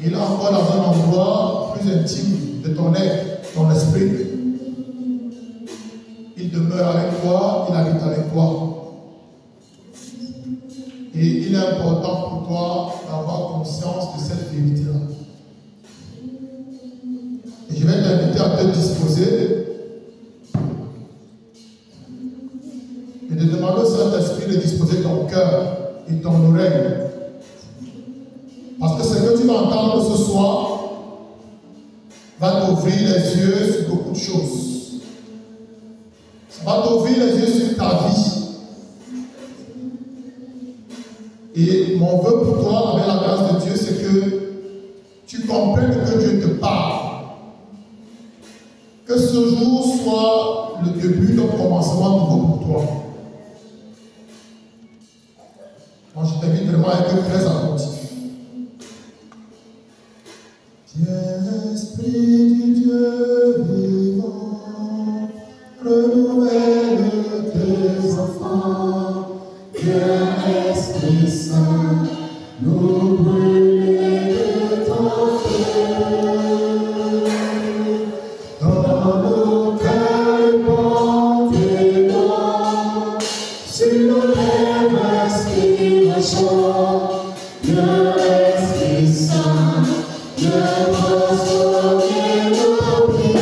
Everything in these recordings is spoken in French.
il est encore dans un endroit plus intime de ton être, ton esprit. Il demeure avec toi, il habite avec toi. Et il est important pour toi d'avoir conscience de cette vérité-là. Et je vais t'inviter à te disposer et de demander au Saint-Esprit de disposer ton cœur et ton oreille. Parce que ce que tu vas entendre ce soir va t'ouvrir les yeux sur beaucoup de choses. Ça va t'ouvrir les yeux sur ta vie. Et mon vœu pour toi, avec la grâce de Dieu, c'est que tu comprennes que Dieu te parle. Que ce jour soit le début d'un commencement nouveau pour toi. Moi, je t'invite vraiment à être très attentif. Viens, Esprit du Dieu vivant, renouvelle tes enfants. Viens, Esprit Saint, nous brûler de ton feu. Dans nos cœurs, portez-nous, sur nos lèvres, inspiration. Viens, Esprit Saint, viens transformer nos vies.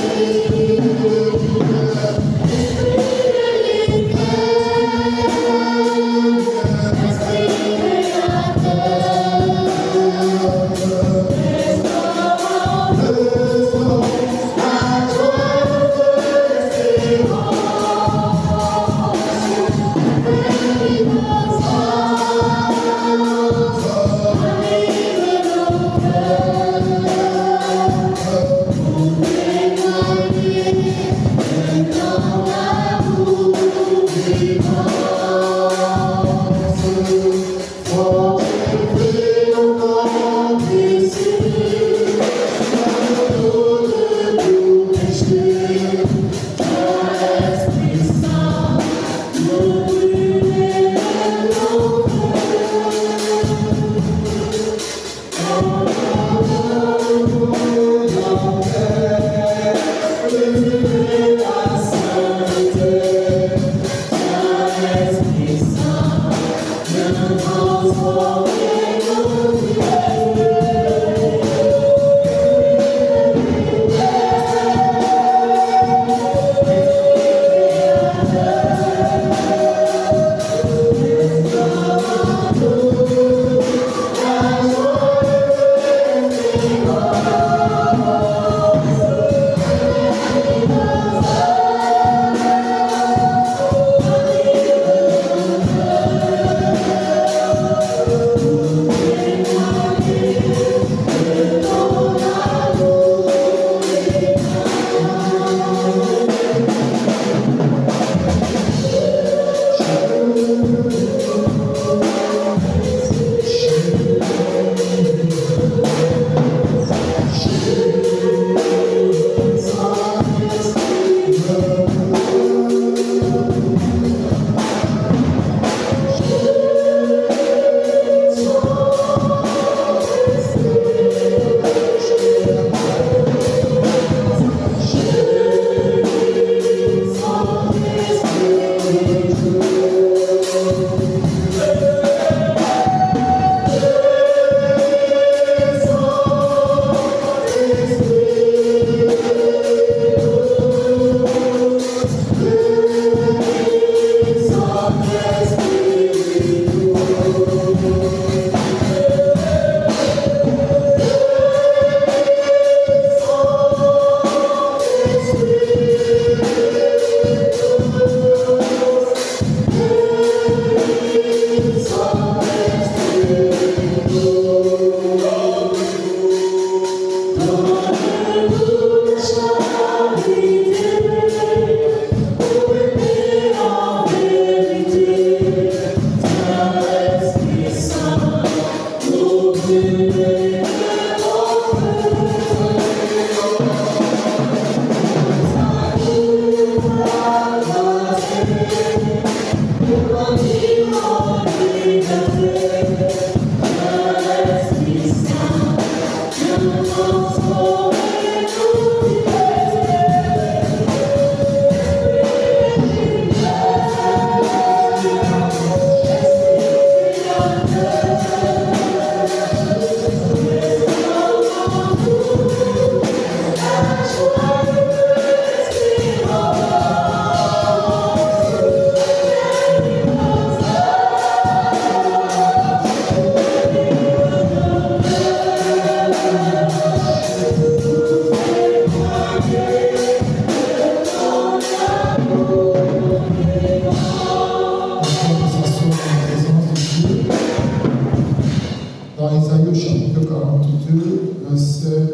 au chapitre 42, verset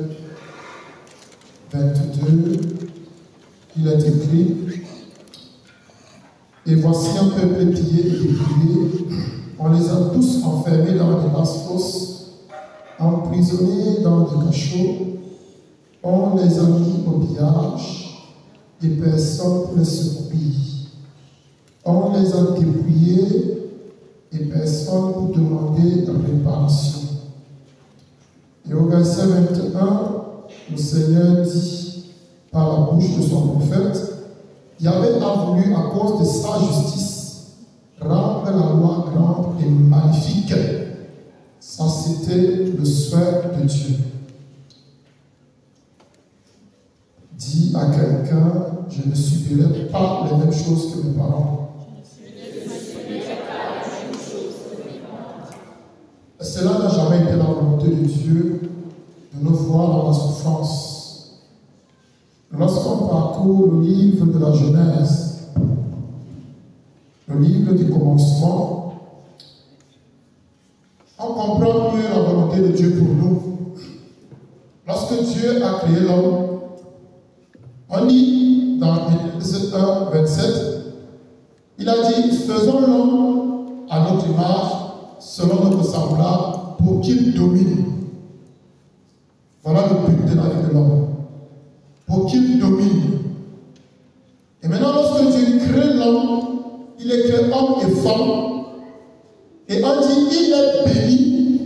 22. Il est écrit: et voici un peuple pillé et dépouillé. On les a tous enfermés dans des basses fosses, emprisonnés dans des cachots. On les a mis au pillage et personne pour les secourir. On les a dépouillés et personne pour demander la réparation. Et au verset 21, le Seigneur dit par la bouche de son prophète: Yahvé a voulu, à cause de sa justice, rendre la loi grande et magnifique. Ça, c'était le souhait de Dieu. Dis à quelqu'un: je ne subirai pas les mêmes choses que mes parents. Cela n'a jamais été la volonté de Dieu de nous voir dans la souffrance. Lorsqu'on parcourt le livre de la Genèse, le livre du commencement, on comprend mieux la volonté de Dieu pour nous. Lorsque Dieu a créé l'homme, on lit dans Genèse 1, 27, il a dit: faisons l'homme à notre image, selon notre semblable, pour qu'il domine. Voilà le but de la vie de l'homme. Pour qu'il domine. Et maintenant, lorsque Dieu crée l'homme, il est créé homme et femme. Et on dit: il est béni.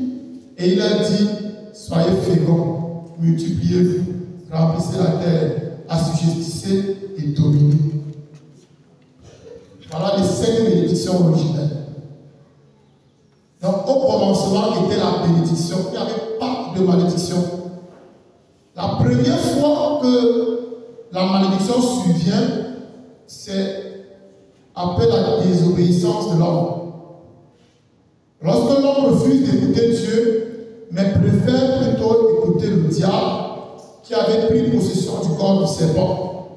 Et il a dit: soyez féconds, multipliez-vous, remplissez la terre, assujettissez et dominez. Voilà les 5 bénédictions originelles. Donc, au commencement était la bénédiction. Il n'y avait pas de malédiction. La première fois que la malédiction survient, c'est après la désobéissance de l'homme. Lorsque l'homme refuse d'écouter Dieu, mais préfère plutôt écouter le diable qui avait pris possession du corps du serpent.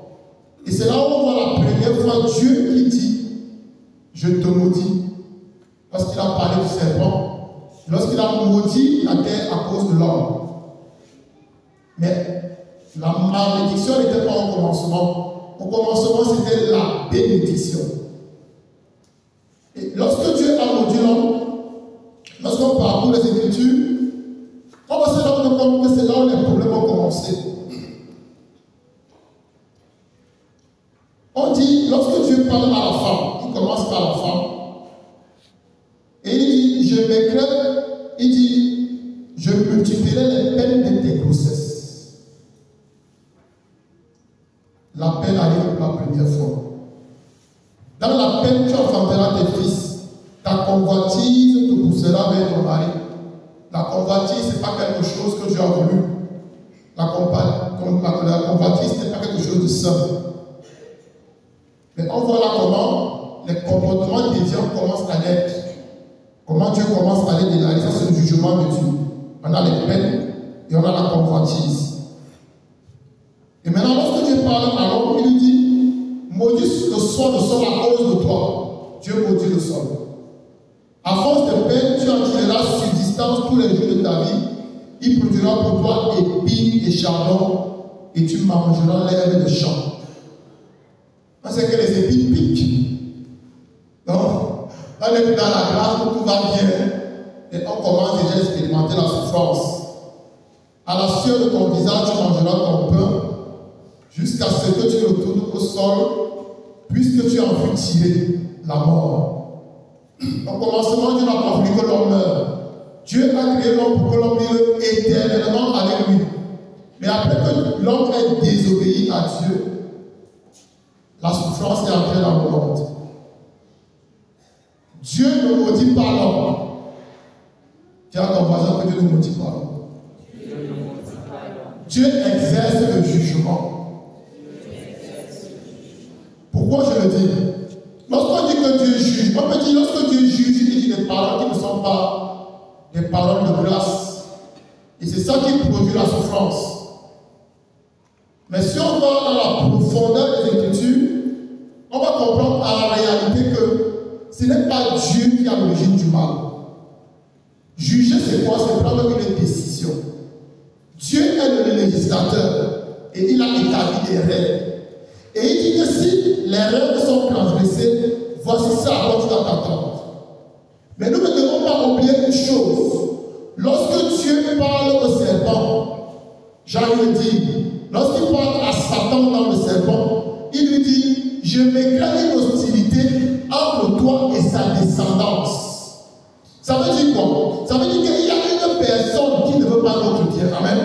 Et c'est là où on voit la première fois Dieu qui dit: je te maudis. Lorsqu'il a parlé du serpent, lorsqu'il a maudit la terre à cause de l'homme. Mais la malédiction n'était pas au commencement. Au commencement, c'était la bénédiction. Et lorsque Dieu a maudit l'homme, lorsqu'on parcourt les Écritures, on va se rendre compte que c'est là où les problèmes ont commencé. On dit, lorsque Dieu parle à la femme, il commence par la femme. Et il dit: je m'écrète, il dit: je multiplierai les peines de tes grossesses. La peine arrive pour la première fois. Dans la peine, tu enfanteras tes fils. Ta convoitise te poussera vers ton mari. La convoitise, ce n'est pas quelque chose que Dieu a voulu. La convoitise n'est pas quelque chose de simple. Mais on voit là comment les comportements déviants commencent à naître. Comment Dieu commence à aller de la réalisation du jugement de Dieu. On a les peines et on a la convoitise. Et maintenant, lorsque Dieu parle à l'homme, il lui dit: maudis le sol à cause de toi. Dieu maudit le sol. À force de peine, tu en tireras subsistance tous les jours de ta vie. Il produira pour toi épines et charbon, et tu mangeras l'herbe des champs. On sait que les épines piquent. Donc, on est dans la grâce où tout va bien, et on commence déjà à expérimenter la souffrance. À la sueur de ton visage, tu mangeras ton pain, jusqu'à ce que tu retournes au sol, puisque tu en fus tiré la mort. Au commencement, Dieu n'a pas voulu que l'homme meure. Dieu a créé l'homme pour que l'homme vive éternellement avec lui. Mais après que l'homme ait désobéi à Dieu, la souffrance est entrée dans le monde. Dieu ne maudit pas l'homme. Dis à ton voisin que Dieu ne maudit pas l'homme. Dieu exerce le jugement. Pourquoi je le dis? Lorsqu'on dit que Dieu juge, on peut dire lorsque Dieu juge, il dit des paroles qui ne sont pas des paroles de grâce. Et c'est ça qui produit la souffrance. Mais si on va dans la profondeur des Écritures, on va comprendre en réalité que ce n'est pas Dieu qui est à l'origine du mal. Juger, c'est c'est quoi? C'est prendre une décision. Dieu est le législateur et il a établi des règles. Et il dit que si les règles sont transgressées, voici ça à quoi tu dois t'attendre. Mais nous ne devons pas oublier une chose. Lorsque Dieu parle au serpent, Jean le dit, lorsqu'il parle à Satan dans le serpent, il lui dit, je mettrai une hostilité entre toi et sa descendance. Ça veut dire quoi? Ça veut dire qu'il y a une personne qui ne veut pas notre Dieu. Amen.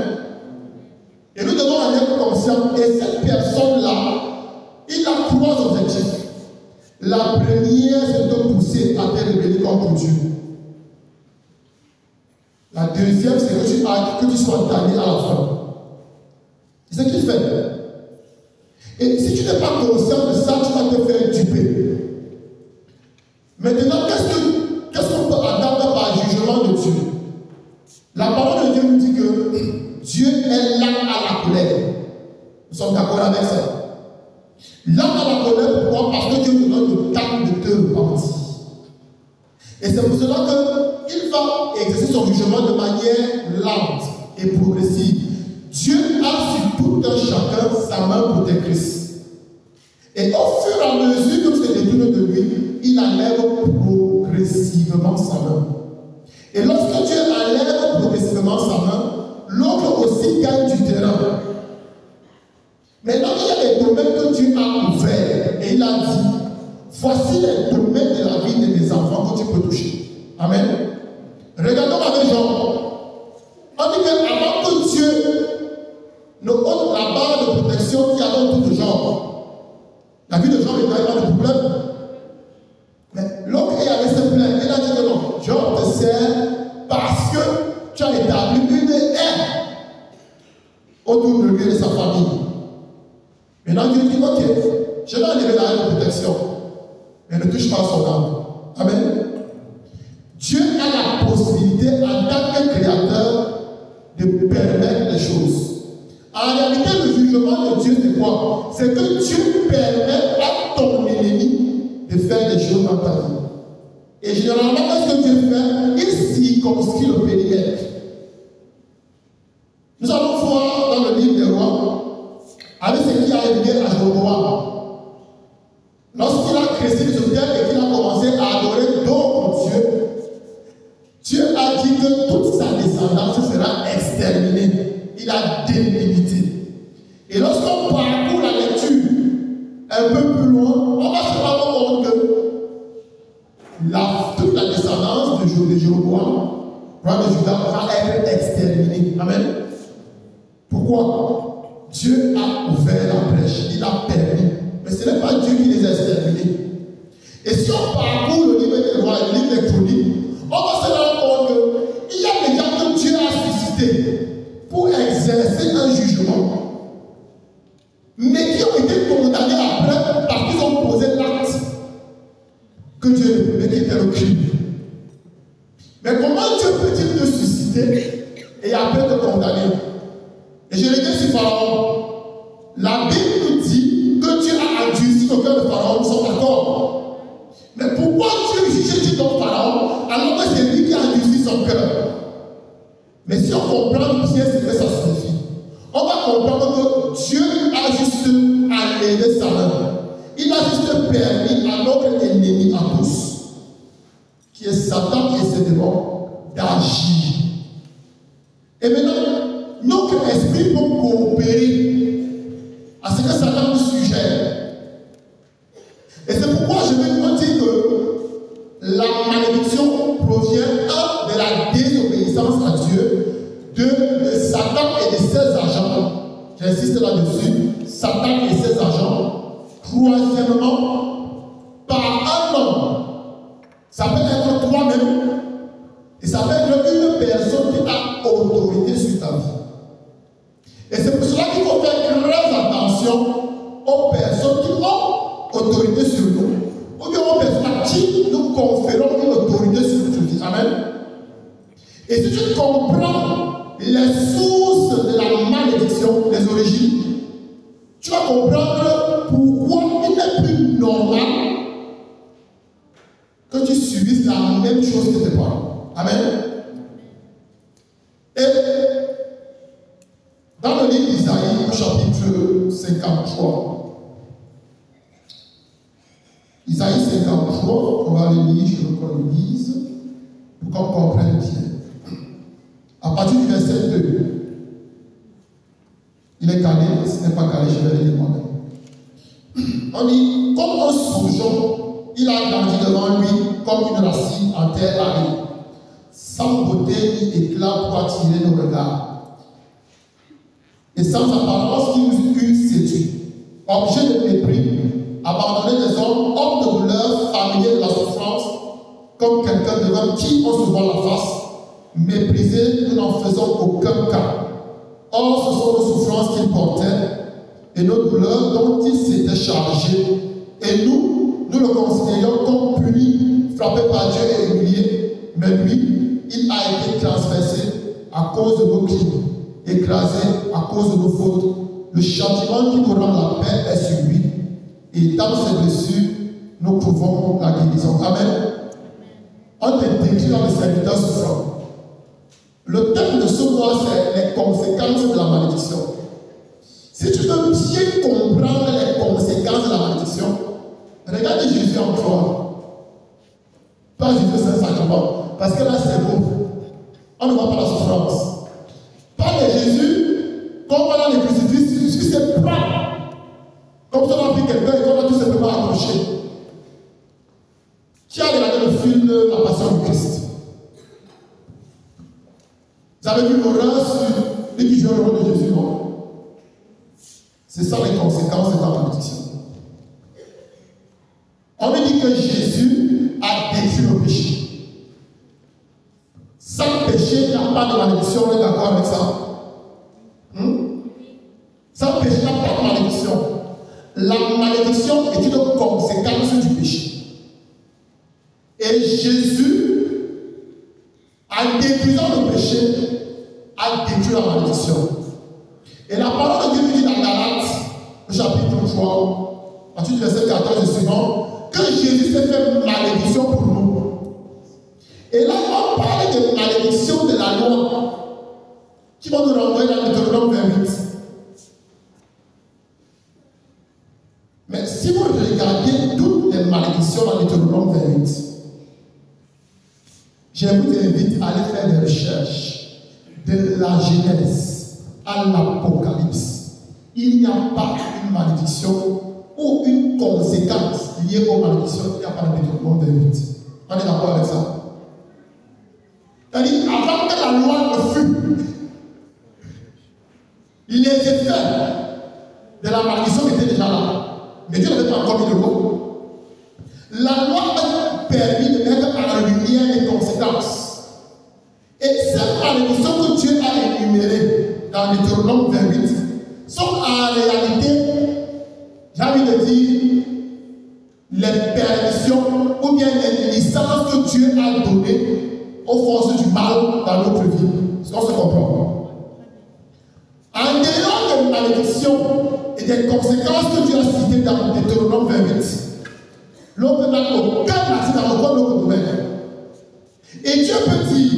Et nous devons en être conscients. Et cette personne-là, il a trois objectifs. La première, c'est de pousser à te rebeller contre Dieu. La deuxième, c'est que tu sois damné à la fin. C'est ce qu'il fait. Et si tu n'es pas conscient de ça, tu vas te faire duper. Maintenant, qu'est-ce qu'on peut attendre par jugement de Dieu? La parole de Dieu nous dit que Dieu est lent à la colère. Nous sommes d'accord avec ça. Lent à la colère, pourquoi? Parce que Dieu te donne le temps de te repentir. Et c'est pour cela qu'il va exercer son jugement de manière lente et progressive. Dieu a sur tout un chacun sa main protectrice. Et au fur et à mesure que tu te détournes de lui, il enlève progressivement sa main. Et lorsque Dieu enlève progressivement sa main, l'autre aussi gagne du terrain. Maintenant, il y a des domaines que Dieu a ouverts. Et il a dit, voici les domaines de la vie de mes enfants que tu peux toucher. Amen. Regardons avec Jean. On dit qu'avant que Dieu ne ôte la barre de protection qui avait tout de genre, la vie de Jean n'était pas de problème. Mais l'homme allait se plaindre. Il a dit que non, Jean te sert parce que tu as établi une haine autour de lui et de sa famille. Maintenant, Dieu dit, ok, je vais enlever la haine de protection, mais ne touche pas son âme. Amen. Dieu a la possibilité, en tant que créateur, de permettre les choses. En réalité, le jugement de Dieu, c'est quoi? C'est que Dieu permet à ton ennemi de faire des choses dans ta vie. Et généralement, qu'est-ce que Dieu fait? Il circonscrit le périmètre. Nous allons voir dans le livre des rois, avec ce qui a arrivé à Jéroboam. Lorsqu'il a créé les autels et qu'il a commencé à adorer d'autres dieux, Dieu a dit que toute sa descendance sera exterminée. Il a délimité. Et lorsqu'on parcourt la lecture un peu plus loin, on va se rendre compte que toute la descendance de Jéroboam, roi de Juda, va être exterminée. Amen. Pourquoi? Dieu a ouvert la brèche, il a permis. Mais ce n'est pas Dieu qui les a exterminés. Et si on parcourt le livre des rois et le livre des chroniques, on va se rendre compte qu'il y a des gens que Dieu a suscités pour exercer un jugement, mais qui ont été condamnés après parce qu'ils ont posé l'acte que Dieu ne pouvait, qui était le crime. Mais comment Dieu peut-il te susciter et après te condamner? Et je regarde sur Pharaon. La Bible nous dit que Dieu a endurci le cœur de Pharaon, nous sommes d'accord. Mais pourquoi Dieu juge donc Pharaon alors que c'est lui qui a endurci son cœur? Mais si on comprend bien ce que ça signifie, on va comprendre que Dieu a juste enlevé sa main. Il a juste permis à notre ennemi à tous, qui est Satan et ses démons, d'agir. Et maintenant, notre esprit peut coopérer à ce que Satan nous suggère. Et c'est pourquoi je vais vous dire que la malédiction provient de la désobéissance à Dieu, de Satan et de ses agents. J'insiste là-dessus. Satan et ses agents. Troisièmement, par un homme. Ça peut être toi-même. Et ça peut être une personne qui a autorité sur ta vie. Et c'est pour cela qu'il faut faire très attention aux personnes qui ont autorité sur nous. Ou bien aux personnes à qui nous conférons une autorité sur notre vie. Amen. Et si tu comprends les sources de la malédiction, les origines, tu vas comprendre pourquoi il n'est plus normal que tu subisses la même chose que tes parents. Amen. Et dans le livre d'Isaïe, au chapitre 53, Isaïe 53, on va le lire, je veux qu'on le lise, pour qu'on comprenne bien. À partir du verset 2, il est calé, ce n'est pas calé, je vais le lire moi-même. On dit, comme un soujon, il a grandi devant lui comme une racine en terre aride, sans beauté ni éclat pour attirer nos regards, et sans apparence qui nous eût séduit, objet de mépris, abandonné des hommes, homme de douleur, familier de la souffrance, comme quelqu'un devant qui on se voit la face, méprisé, nous n'en faisons aucun cas. Or, ce sont nos souffrances qu'il portait et nos douleurs dont il s'était chargé. Et nous le considérions comme puni, frappé par Dieu et humilié. Mais lui, il a été transpercé à cause de nos crimes, écrasé à cause de nos fautes. Le châtiment qui nous rend la paix est sur lui. Et dans ses blessures, nous trouvons la guérison. Amen. On est décrit dans le serviteur souffrant. Le thème de ce mois, c'est les conséquences de la malédiction. Si tu veux bien comprendre les conséquences de la malédiction, regarde Jésus en croix. Pas Jésus Saint-Sacrement, parce que là c'est beau. On ne voit pas la souffrance. Pas de Jésus, comme on a les crucifix, c'est plat. Comme ça on a pris quelqu'un et qu'on a tout simplement accroché. Qui a regardé le film La Passion du Christ? Vous avez vu l'horreur sur lui qui joue le rôle de Jésus, non? C'est ça les conséquences de la malédiction. On me dit que Jésus a détruit le péché. Sans péché, il n'y a pas de malédiction, on est d'accord avec ça? Sans péché, il n'y a pas de malédiction. La malédiction est une conséquence du péché. Et Jésus, en détruisant le péché, a détruit la malédiction. Et la parole de Dieu nous dit dans Galates, au chapitre 3, à partir du verset 14 et suivant, que Jésus s'est fait malédiction pour nous. Et là, on parle de malédiction de la loi, qui va nous renvoyer dans Deutéronome 28. Mais si vous regardez toutes les malédictions dans Deutéronome 28, je vous invite à aller faire des recherches de la Genèse à l'Apocalypse. Il n'y a pas une malédiction ou une conséquence liée aux malédictions. Il n'y a pas de Deutéronome 28. On est d'accord avec ça? C'est-à-dire, avant que la loi ne fût, les effets de la malédiction étaient déjà là. Mais Dieu n'avait pas encore mis le mot. La loi a permis de mettre à la lumière les conséquences. Et ces malédictions que Dieu a énumérées dans Deutéronome 28 sont en réalité, j'ai envie de dire, les permissions ou bien les licences que Dieu a données aux forces du mal dans notre vie. Est-ce qu'on se comprend? En dehors des malédictions et des conséquences que Dieu a citées dans Deutéronome 28, l'homme n'a aucun accès dans aucun domaine. Et Dieu peut dire,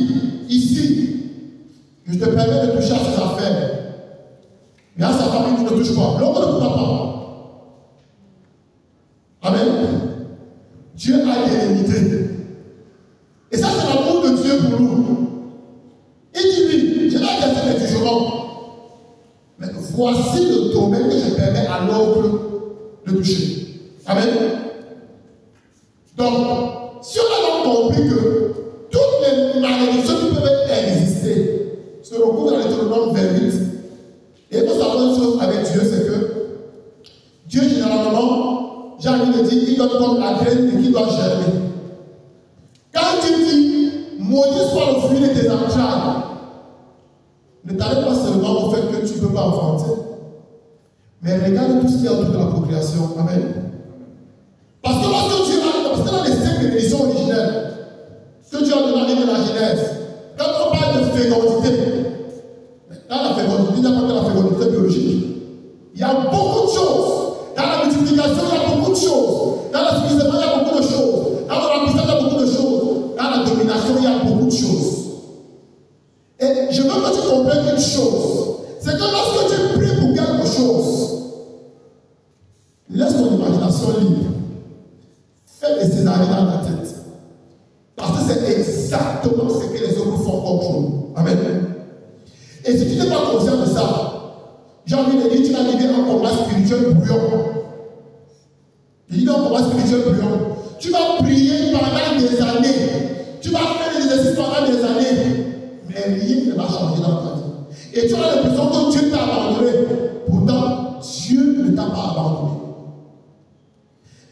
ici, je te permets de toucher à ses affaires. Mais à sa famille, tu ne touches pas. L'homme ne pourra pas. Amen. Dieu a des limités. Et ça, c'est l'amour de Dieu pour nous. Il dit, oui, je n'ai pas fait les jugements. Mais voici le domaine que je permets à l'autre de toucher. Amen. Donc, si on a donc compris que toutes les malédictions qui peuvent exister se retrouvent dans Deutéronome 28, et il faut savoir une chose avec Dieu, c'est que Dieu, généralement, j'ai envie de dire, il donne comme la graine et qu'il doit germer. Quand tu dis, maudit soit le fruit de tes entrailles, ne t'arrête pas seulement au fait que tu ne peux pas enfanter, mais regarde tout ce qu'il y a autour de la procréation. Amen. Parce que lorsque Dieu a, parce que dans les 5 bénédictions originelles, que Dieu a donné dans la Genèse, quand on parle de fécondité, dans la fécondité, il n'y a pas que la fécondité biologique. Il y a beaucoup de choses. Dans la multiplication, il y a beaucoup de choses. Dans l'assouplissement, il y a beaucoup de choses. Dans le remplissage, il y a beaucoup de choses. Dans la domination, il y a beaucoup de choses. Et je veux que tu comprendre une chose. C'est que lorsque tu pries pour quelque chose, laisse ton imagination libre. Fais des scénarios dans ta tête. Parce que c'est exactement ce que les autres font contre nous. Amen. Et si tu n'es pas conscient de ça, j'ai envie de dire, tu vas vivre un combat spirituel bruyant. Il dit un combat spirituel bruyant. Tu vas prier pendant des années. Tu vas faire des exercices pendant des années. Mais rien ne va changer dans ta vie. Et tu as l'impression que Dieu t'a abandonné. Pourtant, Dieu ne t'a pas abandonné.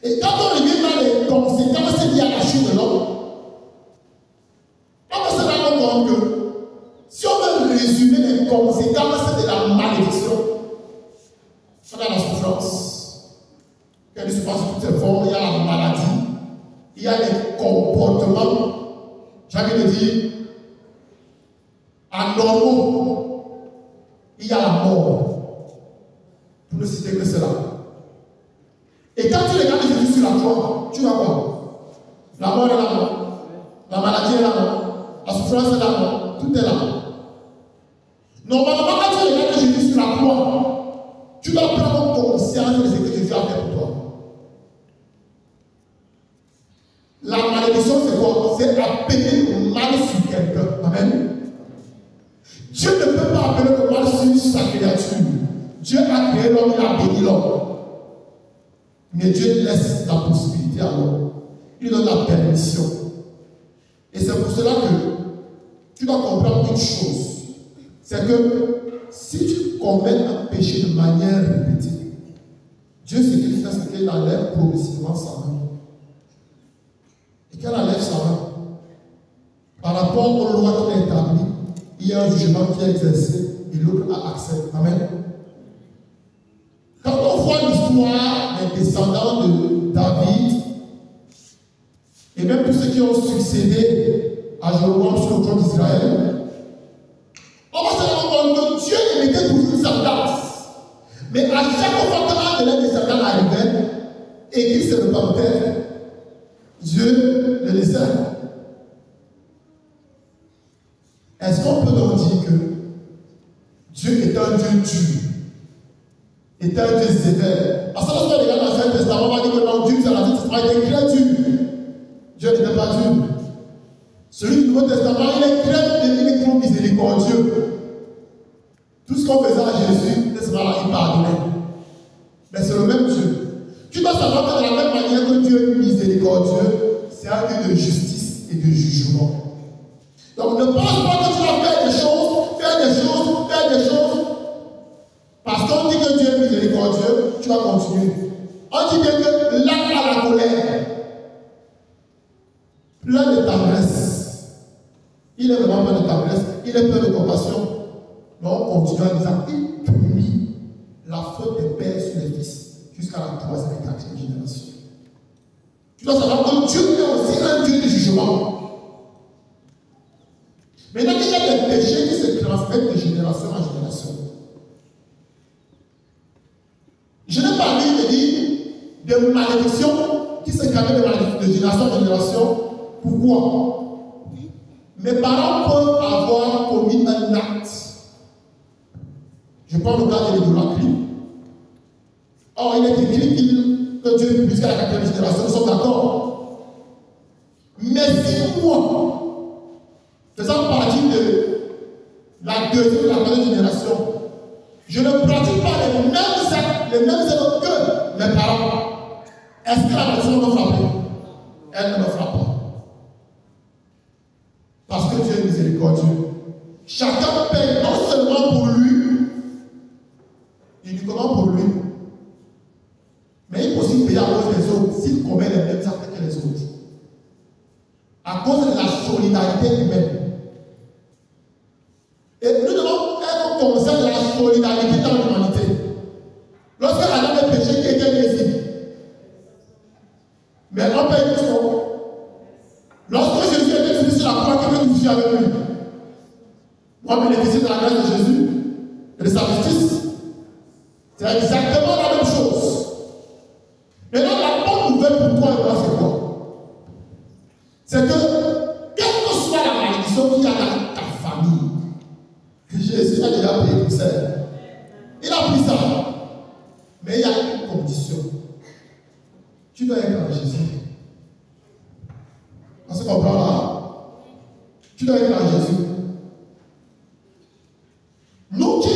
Et quand on revient dans les conséquences liées à la chute de l'homme, on va se rendre compte que si on veut résumer les conséquences de la malédiction, on a la souffrance. Quelle se passe sous toutes ses formes, il y a la maladie, il y a les comportements, j'ai envie de dire, anormaux, il y a la mort. Pour ne citer que cela. Et quand tu regardes Jésus sur la croix, tu vas voir. La mort est là, la maladie est là, la souffrance est là, tout est là. Normalement, quand tu regardes Jésus sur la croix, tu dois prendre conscience de ce que Jésus a fait pour toi. La malédiction, c'est quoi? C'est appeler le mal sur quelqu'un. Amen. Dieu ne peut pas appeler le mal sur sa créature. Dieu a créé l'homme, il a béni l'homme. Mais Dieu laisse la possibilité à l'homme. Il donne la permission. Et c'est pour cela que tu dois comprendre une chose. C'est que si tu commets un péché de manière répétée, Dieu, ce qu'il fait, c'est qu'il enlève progressivement sa main. Et qu'elle enlève sa main. Par rapport aux lois qu'il a établies, il y a un jugement qui est exercé et l'autre a accès. Amen. Quand on voit l'histoire des descendants de David, et même tous ceux qui ont succédé à Jéroboam sur le trône d'Israël, on va se rendre compte que Dieu émettait toujours une sentence. Mais à chaque fois que l'un des descendants arrivait et qu'il se repentait, Dieu le laissait. Est-ce qu'on peut donc dire que Dieu est un Dieu dur? Était un Dieu sévère. Parce que lorsqu'on regarde dans l'Ancien Testament, on va dire que non, Dieu, ça a été très dur. Dieu n'était pas dur. Celui du Nouveau Testament, il est trop miséricordieux. Tout ce qu'on faisait à Jésus, ce moment-là, il pardonnait. Mais c'est le même Dieu. Tu dois savoir que de la même manière que Dieu est miséricordieux, c'est un Dieu de justice et de jugement. Donc ne pense pas que tu vas faire des choses, parce qu'on dit que Dieu est miséricordieux, tu vas continuer. On dit bien que l'âme à la colère, plein de tendresse. Il est vraiment plein de tendresse, il est plein de compassion. Mais on continue en disant, il punit la faute des pères sur les fils jusqu'à la 3e et 4e génération. Tu dois savoir que Dieu est aussi un Dieu de jugement. Maintenant, il y a des péchés qui se transmettent de génération en génération. Je n'ai pas envie de dire de malédiction qui se transmettent de génération en génération. Pourquoi? Mes parents peuvent avoir commis un acte. Je prends le cas de l'idolâtrie. Or, il est écrit que Dieu est jusqu'à la 4e génération, nous sommes d'accord. Mais si moi, faisant partie de la 2e ou la 3e génération, je ne pratique pas les mêmes œuvres que mes parents, est-ce que la malédiction me frappe? Elle ne me frappe pas. Parce que Dieu est miséricordieux. Chacun paye non seulement pour lui, il dit comment pour lui, mais il peut aussi payer à cause des autres s'il commet les mêmes actes que les autres. À cause de la solidarité humaine. Et nous devons être conscients de la solidarité dans l'humanité. Lorsque Adam a péché, qui était lésine. Mais on paye tout ça. Lorsque Jésus était venu sur la croix, que Dieu avec lui. Moi, bénéficier de la grâce de Jésus et de sa justice. C'est exactement la même chose. Maintenant, la bonne nouvelle pour toi et moi, c'est quoi? C'est que, quelle que soit la malédiction qu'il y a dans ta famille, que j'ai Jésus a déjà payé pour ça. Il a pris ça. Mais il y a une condition. Tu dois être en Jésus. On se comprend là? Tu dois être en Jésus. Nous qui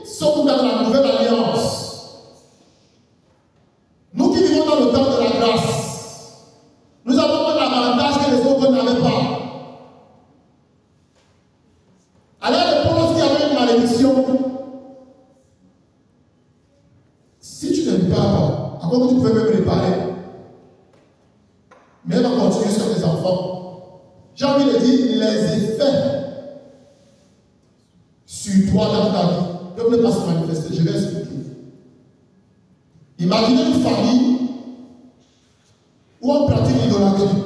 sommes dans la nouvelle alliance, nous qui vivons dans le temps de la grâce, nous avons un avantage que les autres n'avaient pas. À l'ère de Paul, qui avait une malédiction, si tu ne répares pas, encore que tu pouvais même réparer, mais elle va continuer sur tes enfants. J'ai envie de dire les effets sur toi dans ta vie peuvent ne pas se manifester. Je vais expliquer. Imaginez une famille où on pratique l'idolâtrie.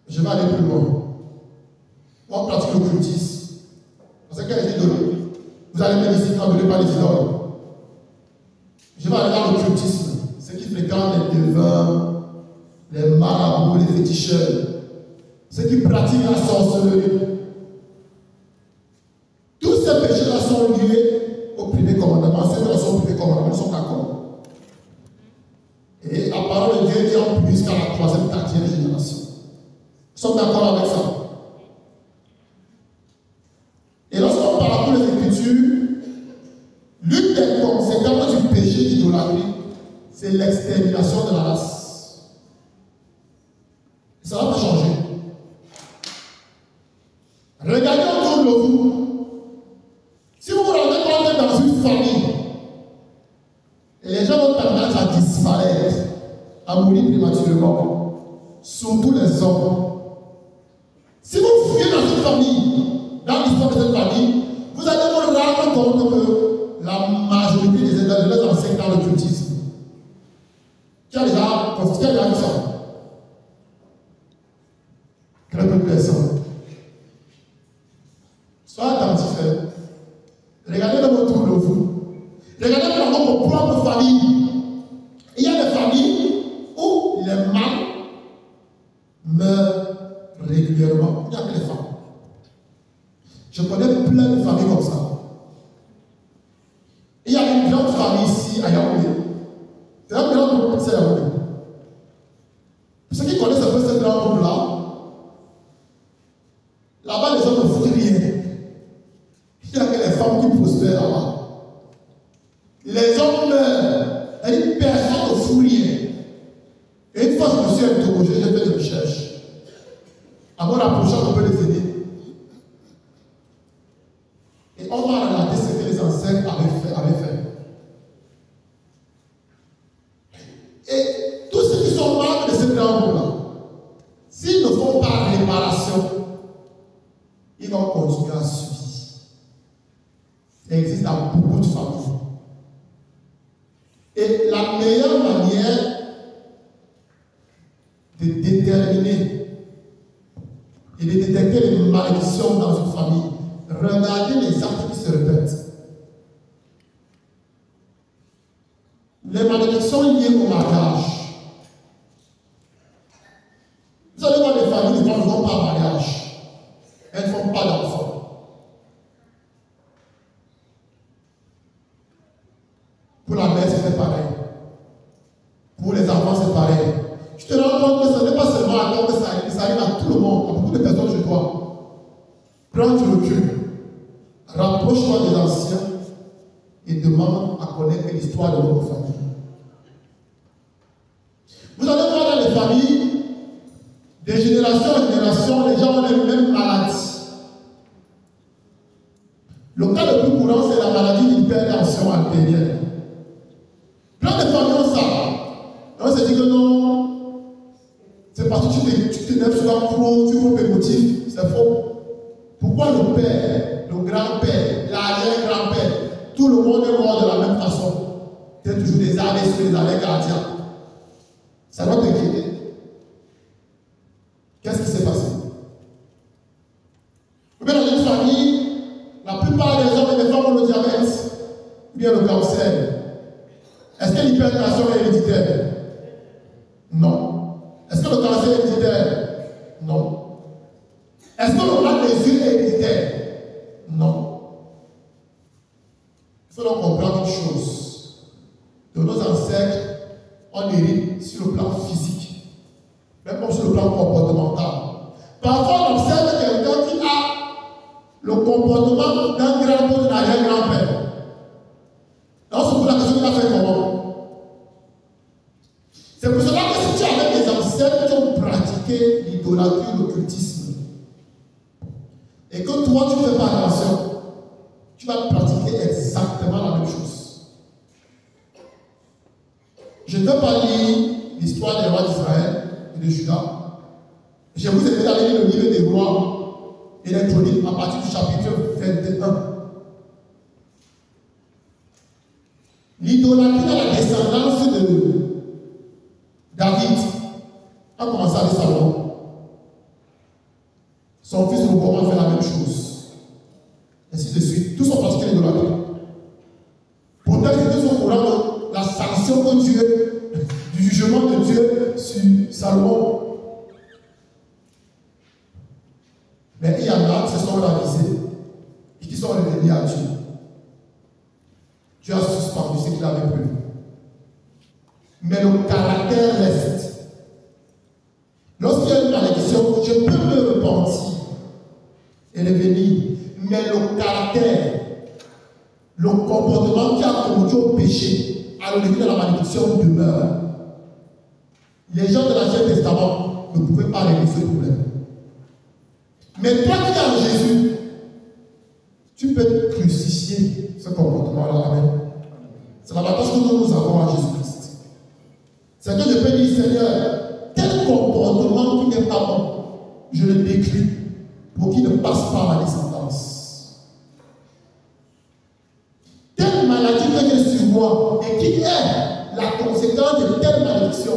Je vais aller plus loin. Où on pratique l'occultisme. Parce que quelle est l'idolâtrie? Vous allez me dire ici, n'en pas les idoles. Je vais aller dans l'occultisme. Ceux qui fréquentent les devins, les marabouts, les féticheurs, ceux qui pratiquent la sorcellerie. Tous ces péchés-là sont liés au premier commandement. Ceux qui sont au premier commandement sont d'accord. Et la parole de Dieu dit en plus jusqu'à la 3e, 4e génération. Nous sommes d'accord avec ça. Et lorsqu'on parle de les Écritures, l'une des conséquences du péché d'idolâtrie, c'est l'extermination de la race. Ça va pas changer. Regardez autour de vous. Si vous vous rendez compte dans une famille, les gens ont tendance à disparaître, à mourir prématurément, surtout les hommes. Si vous fouillez dans une famille, dans l'histoire de cette famille, vous allez vous rendre compte que la majorité des enseignent dans l'occultisme. Qui a déjà vu ça? Très peu de personnes. Soyez attentifs. Regardez dans votre tour de vous. Regardez dans votre propre famille. Il y a des familles où les mâles meurent régulièrement. Il n'y a que les femmes. Je connais plein de familles comme ça. Il y a une grande famille ici à Yaoundé. C'est un grand groupe, c'est Yaoundé. Pour ceux qui connaissent un peu ce grand groupe-là, là-bas, les hommes ne foutent rien. Il n'y a que les femmes qui prospèrent là-bas. Les hommes meurent. C'est-à-dire personne ne fout rien. Et une fois, je me suis interrogé, j'ai fait des recherches. À mon approchant, on peut les aider. Et on va relater ce que les ancêtres avaient fait. Et tous ceux qui sont membres de ce grand groupe-là, s'ils ne font pas réparation, ils vont continuer à subir. Ça existe dans beaucoup de familles. Et la meilleure manière de déterminer et de détecter les malédictions dans une famille, regardez les actes qui se répètent. Les malédictions liées au mariage. Vous allez voir des familles qui ne font pas mariage. Elles ne font pas d'enfants. Pour la mère, c'est pareil. Pour les enfants, c'est pareil. Tu te rends compte que ce n'est pas seulement à toi que ça arrive à tout le monde, à beaucoup de personnes chez toi. Prends du recul. Rapproche-toi des anciens et demande à connaître l'histoire de votre famille. Vous allez voir dans les familles, de génération en génération, les gens ont les mêmes maladies. Le cas le plus courant, c'est la maladie d'hypertension artérielle. Plein de familles ont ça. On se dit que non, c'est parce que tu t'énerves souvent trop, tu es trop émotif. C'est faux. Pourquoi le père, le grand-père, l'arrière-grand-père, tout le monde est mort de la même façon? Tu as toujours des arrêts sur les arrêts cardiaques. Ça doit t'inquiéter. Qu'est-ce qui s'est passé? Dans une famille, la plupart des hommes et des femmes ont le diabète ou bien le cancer. Est-ce que l'hypertension est héréditaire? Non. Est-ce que le cancer est héréditaire? Non. Est-ce que le mal des yeux est héréditaire? on hérite sur le plan physique, même comme sur le plan comportemental. Parfois, on observe quelqu'un qui a le comportement d'un grand-père ou d'un arrière-grand-père. Donc, c'est pour la question qu'il a fait comment. C'est pour cela que si tu avais des ancêtres qui ont pratiqué l'idolâtrie, l'occultisme, et que toi, tu ne fais pas attention, tu vas pratiquer exactement la même chose. Je ne veux pas lire l'histoire des rois d'Israël et de Juda. Je vous invite à lire le livre des rois électroniques à partir du chapitre 21. L'idolâtrie dans la descendance de David a commencé avec Salomon. Son fils Roboam a fait la même chose. Ainsi de suite. Tous ont pratiqué l'idolâtrie. Pourtant, ils étaient au courant de la sanction de Dieu, du jugement de Dieu sur Salomon. Mais il y en a qui se sont ravisés et qui sont revenus à Dieu. Dieu a suspendu ce qu'il avait prévu. Mais le caractère reste. Lorsqu'il y a une malédiction, je peux me repentir et revenir. Mais le caractère, le comportement qui a conduit au péché, à l'origine de la malédiction demeure. Les gens de l'Ancien Testament ne pouvaient pas régler ce problème. Mais toi qui es en Jésus, tu peux crucifier ce comportement-là. Amen. C'est l'avantage que nous avons en Jésus-Christ. C'est que je peux dire, Seigneur, tel comportement qui n'est pas bon, je le décris pour qu'il ne passe pas à ma descendance. Telle maladie que j'ai sur moi et qui est la conséquence de telle malédiction,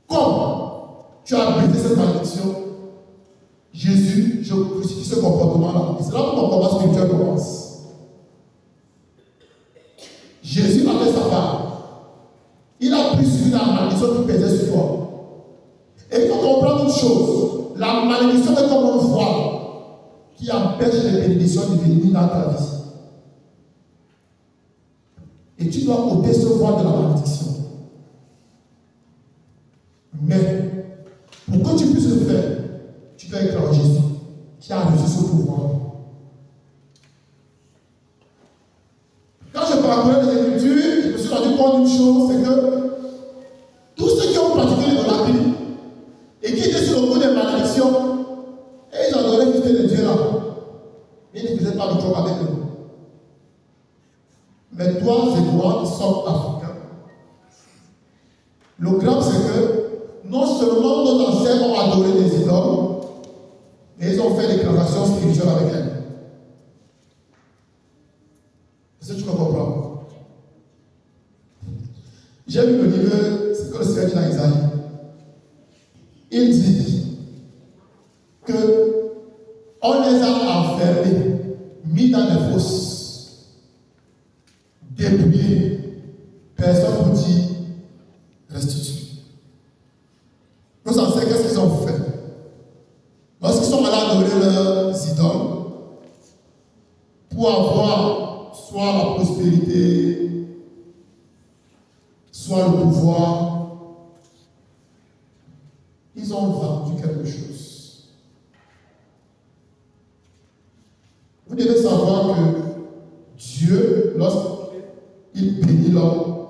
comme tu as brisé cette malédiction, Jésus, je crucifie ce comportement-là. Et c'est là que mon combat spirituel commence. Jésus a fait sa part. Il a pris sur la malédiction qui pesait sur toi. Et il faut comprendre une chose. La malédiction est comme un voile qui empêche les bénédictions de venir dans ta vie. Et tu dois ôter ce voile de la malédiction. Mais, pour que tu puisses le faire, tu dois être en Jésus, qui a reçu ce pouvoir. Quand je parcourais les Écritures, je me suis rendu compte d'une chose, c'est que tous ceux qui ont pratiqué l'idolâtrie et qui étaient sur le coup des malédictions, et ils adoraient juste les dieux là. Mais ils ne faisaient pas le job avec eux. Mais toi et moi, qui sommes africains, le grave c'est que non seulement nos ancêtres ont adoré les idoles, mais ils ont fait des transactions spirituelles avec elles. Est-ce que tu me comprends? J'ai lu le livre, c'est que le Seigneur dit dans Isaïe. Il dit que on les a enfermés, mis dans des fosses, dépouillés, personne pour dire restitue. Nos ancêtres, qu'est-ce qu'ils ont fait? Lorsqu'ils sont allés adorer leurs idoles, pour avoir soit la prospérité, soit le pouvoir, ils ont vendu quelque chose. Vous devez savoir que Dieu, lorsqu'il bénit l'homme,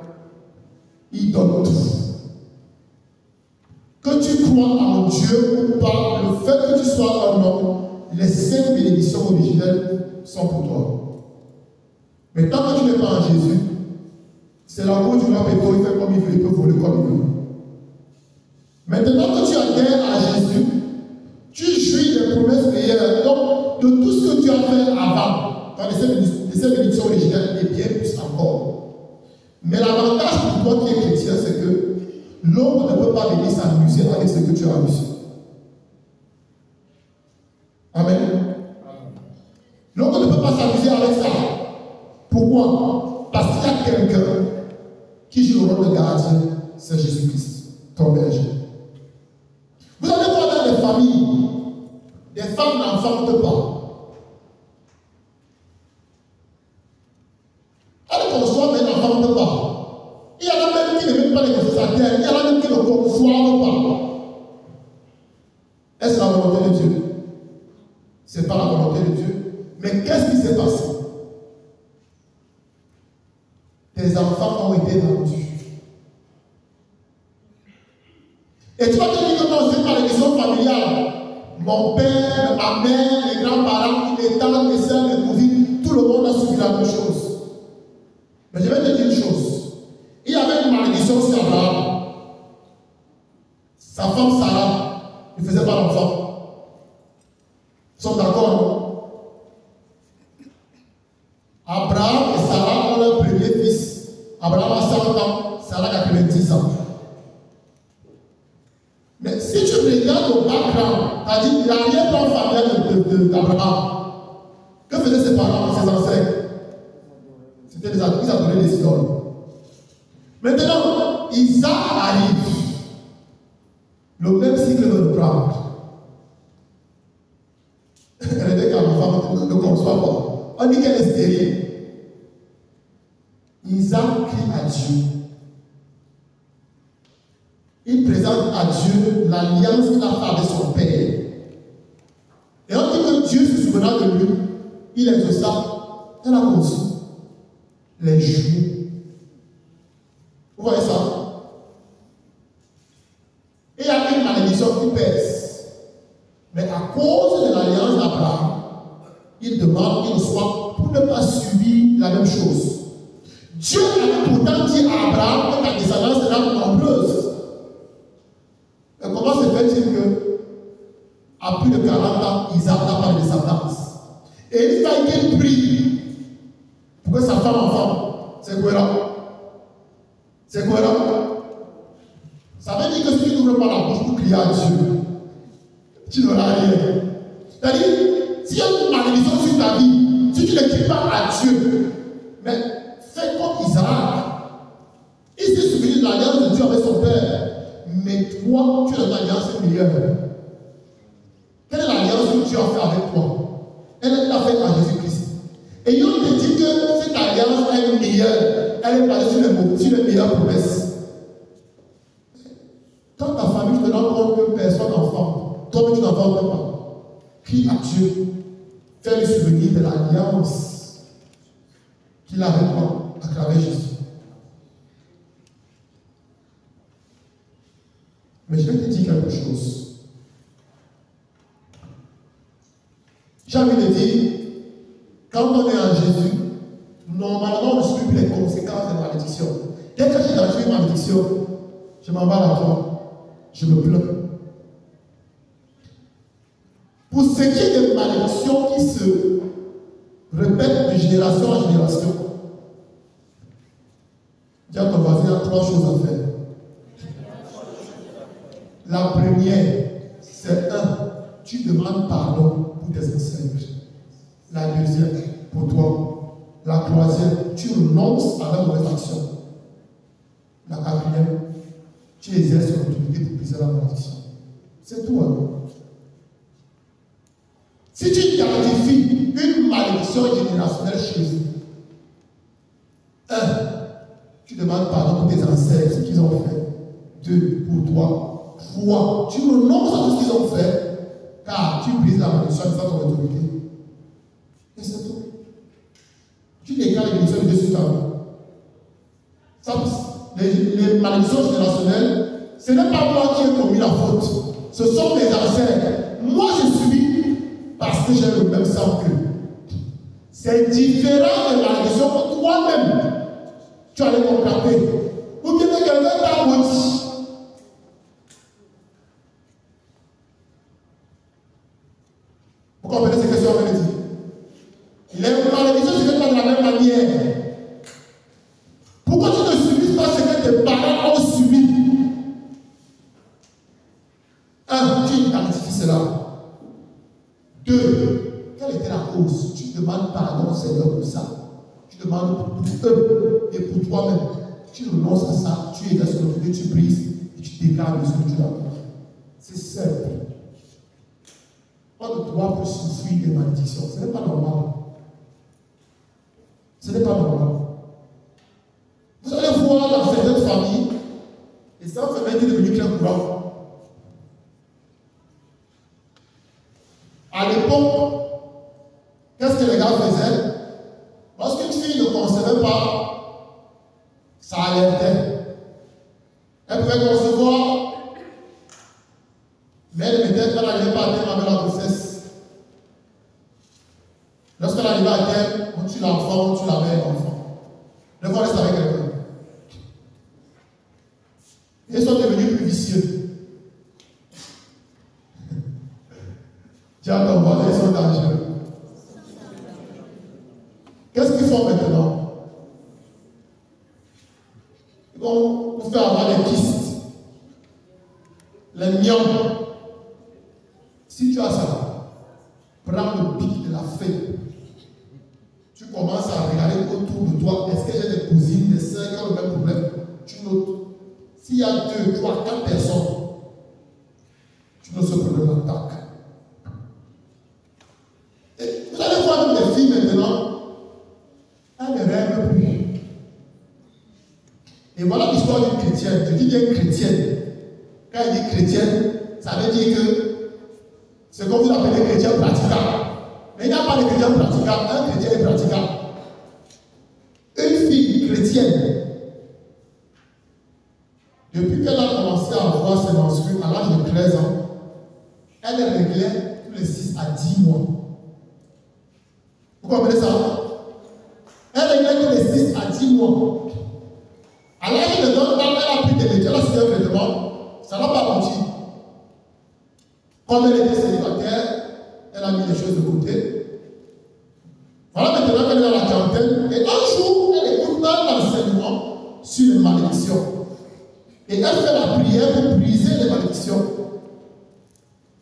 il donne tout. Que tu crois en Dieu ou pas, le fait que tu sois un homme, les 5 bénédictions originelles sont pour toi. Mais tant que tu n'es pas en Jésus, c'est la cause du roi Péto, il fait comme il veut, il peut voler comme il veut. Maintenant que tu adhères à Jésus, tu jouis des promesses meilleures. Donc, de tout ce que tu as fait avant, dans les 5 bénédictions originelles, et bien plus encore. Mais l'avantage pour toi qui es chrétien, c'est que l'homme ne peut pas venir s'amuser avec ce que tu as reçu. Amen. L'homme ne peut pas s'amuser avec ça. Pourquoi? Parce qu'il y a quelqu'un qui joue le rôle de gardien, c'est Jésus-Christ, ton berger. Vous allez voir dans les familles, des femmes n'enfantent pas. Elles conçoivent mais n'enfantent pas. Il y a même pas l'exercer sa terre. Il y en a même qui ne conçoivent pas. Est-ce la volonté de Dieu? Ce n'est pas la volonté de Dieu. Mais qu'est-ce qui s'est passé? Tes enfants ont été vendus. Et tu vas te dire que non, c'est pas l'église familiale. Mon père, ma mère, les grands-parents, les tantes, les sœurs, les cousines, tout le monde a subi la même chose. Mais je vais te dire une chose. Il y avait une malédiction sur Abraham. Sa femme Sarah ne faisait pas d'enfant. Ils sont d'accord, non? Abraham et Sarah ont leur premier fils. Abraham a 100 ans, Sarah a 90 ans. Mais si tu regardes au background, c'est-à-dire l'arrière-plan familial d'Abraham, que faisaient ses parents, ses ancêtres? C'était ils adoraient les idoles. Maintenant, Isaac arrive. Le même cycle de le prendre. Rebecca, ma femme, ne conçoit pas. On dit qu'elle est stérile. Isaac crie à Dieu. Il présente à Dieu l'alliance qu'il a faite avec son père. Et on dit que Dieu se souviendra de lui. Il exauça. Elle a conçu les jumeaux. Vous voyez ça? Et il y a une malédiction qui pèse. Mais à cause de l'alliance d'Abraham, il demande qu'il soit pour ne pas subir la même chose. Dieu avait pourtant dit à Abraham que ta descendance sera nombreuse. Mais comment se fait-il que, à plus de 40 ans, Isaac n'a pas de descendance? Et il fallait qu'il prie pour que sa femme enfant. C'est cohérent. C'est cohérent. Ça veut dire que si tu n'ouvres pas la bouche pour crier à Dieu, tu n'auras rien. C'est-à-dire, s'il y a une malédiction sur ta vie, si tu ne cries pas à Dieu, mais fais comme Isaac. Il s'est souvenu de l'alliance de Dieu avec son père. Mais toi, tu as une alliance meilleure. Quelle est l'alliance que Dieu a fait avec toi? Elle l'a fait à Jésus-Christ. Et on te dit que cette alliance est meilleure. Elle est basée sur les meilleures promesses. Quand ta famille te rend compte que personne n'enfant, toi tu n'enfantes pas. Crie à Dieu. Fais le souvenir de l'alliance qu'il a avec toi à travers Jésus. Mais je vais te dire quelque chose. J'ai envie de dire, quand on est en Jésus, normalement on ne subit plus les conséquences de la malédiction. Dès que j'ai dans une malédiction, je m'en vais à la croix. Je me plains. Pour ce qui est des malédictions qui se répètent de génération en génération, dis à ton voisin, il y a 3 choses à faire. La première, c'est tu demandes pardon pour tes ancêtres. La deuxième, pour toi. La troisième, tu renonces à la mauvaise action. La quatrième, tu exerces l'autorité pour briser la malédiction. C'est tout. Hein? Si tu identifies une malédiction générationnelle chez eux, tu demandes pardon pour tes ancêtres, ce qu'ils ont fait. 2, pour toi. 3, tu renonces à tout ce qu'ils ont fait, car tu brises la malédiction de ton autorité. Et c'est tout. Tu déclares les malédictions de Dieu sur ta vie. Les malédictions générationnelles, ce n'est pas moi qui ai commis la faute. Ce sont mes ancêtres. Moi, je subis parce que j'ai le même sang qu'eux. C'est différent de la malédiction que toi-même, tu allais contracter. Ou bien que quelqu'un t'a maudit. Vous comprenez ce que je veux dire? Les malédictions ne se font pas de la même manière. Pourquoi tu ne subis pas ce que tes parents ont subi? 1, tu identifies cela. 2, quelle était la cause? Tu demandes pardon au Seigneur pour ça. Tu demandes pour eux et pour toi-même. Tu renonces à ça, tu es dans ce que tu brises et tu déclares ce que tu dois faire. C'est simple. On ne doit plus souffrir des malédictions. Ce n'est pas normal. Ce n'est pas normal. Vous allez voir dans certaines familles, ça fait était devenu très courant. À l'époque, qu'est-ce que les gars faisaient? Lorsqu'une fille ne concevait pas, ça alertait. Elle pouvait concevoir, mais elle n'arrivait pas à terme avec la grossesse. Lorsqu'elle arrivait à terme, on tue l'enfant, on tue la mère de l'enfant. Le fois reste avec quelqu'un. Ils sont devenus plus vicieux. Dis à ton voisin, ils sont dangereux. Qu'est-ce qu'ils font maintenant? Ils vont vous faire avoir des kystes, les myomes. Si tu as ça, prends le pic de la feuille. Tu commences à regarder autour de toi. Est-ce que j'ai des cousines, des sœurs qui ont le même problème? Tu notes. S'il y a 2, 3, 4 personnes, tu notes ce problème d'attaque. Et vous allez voir même des filles maintenant, elles ne rêvent plus. Et voilà l'histoire d'une chrétienne. Je dis bien chrétienne. Quand elle dit chrétienne, ça veut dire que c'est comme vous appelez chrétien pratiquant. Mais il n'y a pas de chrétien pratiquant, un chrétien est pratiquant. Une fille chrétienne, depuis qu'elle a commencé à avoir ses menstrues à l'âge de 13 ans, elle réglait tous les 6 à 10 mois. Vous comprenez ça? Elle réglait tous les 6 à 10 mois. À l'âge de 20 ans, elle a pris des métiers, elle a suivi un traitement, ça n'a pas menti. Comme elle était célibataire, elle a mis les choses de côté. Voilà maintenant qu'elle est dans la quarantaine. Et un jour, elle écoute un enseignement sur les malédictions. Et elle fait la prière pour briser les malédictions.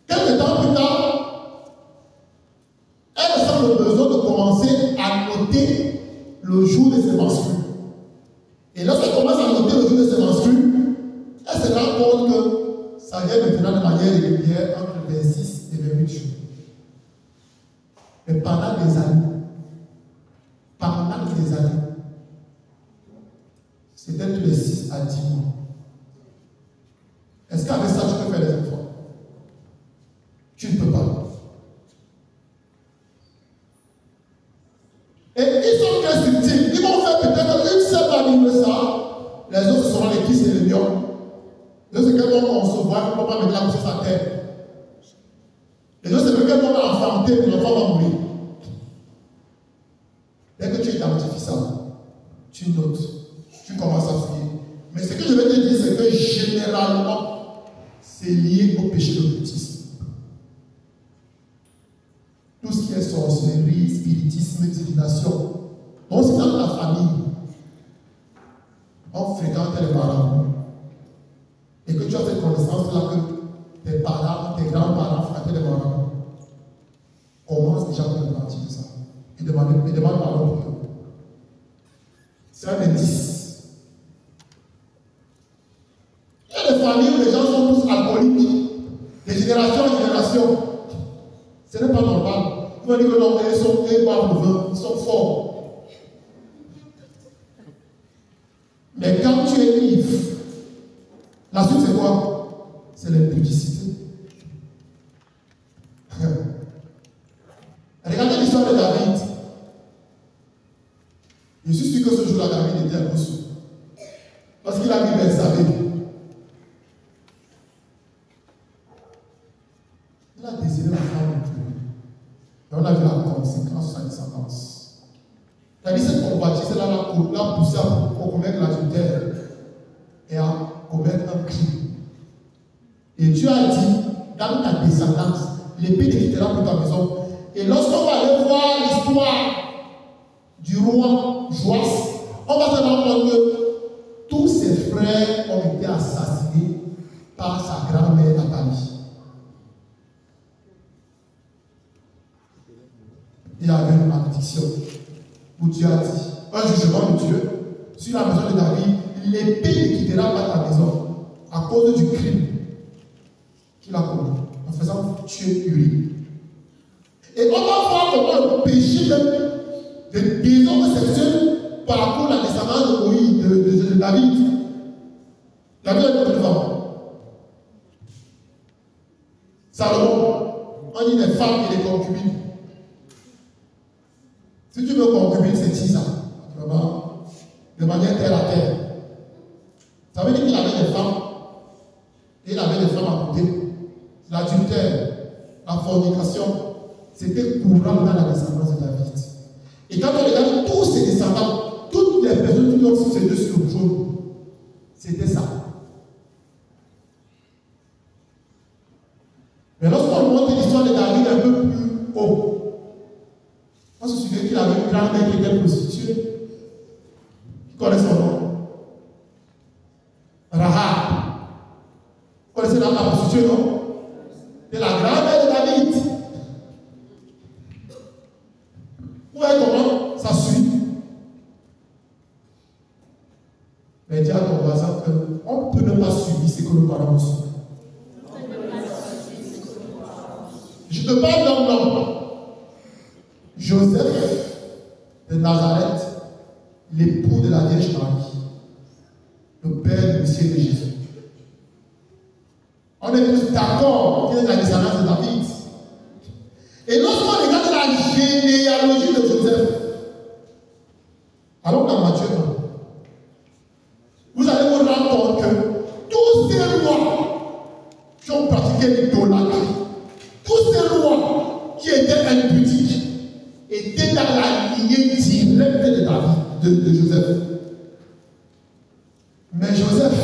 Quelques temps plus tard, elle sent le besoin de commencer à noter le jour de ses menstrues. Et lorsqu'elle commence à noter le jour de ses menstrues, elle se rend compte que ça vient maintenant de manière régulière entre 26 et 28 jours. Mais pendant des années, c'était tous les 6 à 10 mois. Est-ce qu'avec ça, tu peux faire des enfants? Tu ne peux pas. Et ils sont très subtils. Ils vont faire peut-être une seule année de ça. Les autres seront les kystes et les myomes. Les autres, c'est qu'elles vont concevoir, ils ne vont pas mettre la grossesse à terre. Les autres, c'est qu'elles vont enfanter, mais l'enfant va mourir. Dès que tu identifies ça, tu notes, tu commences à fouiller. Mais ce que je vais te dire, c'est que généralement, c'est lié au péché d'occultisme. Tout ce qui est sorcellerie, spiritisme, divination. Donc, c'est dans ta famille. On fréquente les marabouts. Et que tu as cette connaissance-là que tes parents, tes grands-parents fréquentaient les marabouts. Commence déjà à te partir de ça. Et demande pardon pour eux. C'est un indice. Il y a des familles où les gens sont tous alcooliques, de génération en génération. Ce n'est pas normal. Vous allez dire que non, ils boivent le vin, ils sont forts. Mais quand tu es ivre, la suite c'est quoi? C'est l'impudicité. Regardez l'histoire de David. Je suis sûr que ce jour-là, David était un peu sous. Parce qu'il a vu Bethsabée. Il a désiré la femme de Dieu. Et on a vu la conséquence de sa descendance. C'est-à-dire cette convoitise-là l'a poussé à commettre l'adultère et à commettre un crime. Et Dieu a dit, dans ta descendance, l'épée ne quittera plus ta maison. Et lorsqu'on va aller voir l'histoire du roi Joas, on va se rendre compte que tous ses frères ont été assassinés par sa grand-mère Nathalie. Il y avait une malédiction où Dieu a dit, un jugement de Dieu sur la maison de David, l'épée ne quittera pas ta maison à cause du crime qu'il a commis en faisant tuer Uri. Et on va voir comment le péché de désordre sexuel parcourt la descendance de Moïse, de David. David a beaucoup de femmes. Salomon, on dit les femmes et les concubines. Si tu veux concubine, c'est 10 ans. Vraiment, de manière terre à terre. Ça veut dire qu'il avait des femmes et il avait des femmes à côté. L'adultère, la fornication, c'était courant dans la descendance de David. Et quand on regarde tous ses descendants, toutes les personnes qui ont succédé sur le trône, c'était ça. Mais lorsqu'on monte l'histoire de David un peu plus haut, on se souvient qu'il avait une grand-mère qui était prostituée. Qui connaît son nom? Rahab. Vous connaissez la prostituée, non? C'est la grand-mère de David. Vous voyez comment ça suit? Mais dis à ton voisin qu'on peut ne pas subir ce que nos parents ont subi. Je te parle d'un homme. Joseph de Nazareth, l'époux de la Vierge Marie, le père du Messie de Jésus. On est tous d'accord qu'il est la descendance de David. Et lorsqu'on regarde la généalogie de Joseph, alors dans Matthieu 1, vous allez vous rendre compte que tous ces rois qui ont pratiqué l'idolâtrie, tous ces rois qui étaient impudiques, étaient dans la lignée directe de David, de Joseph. Mais Joseph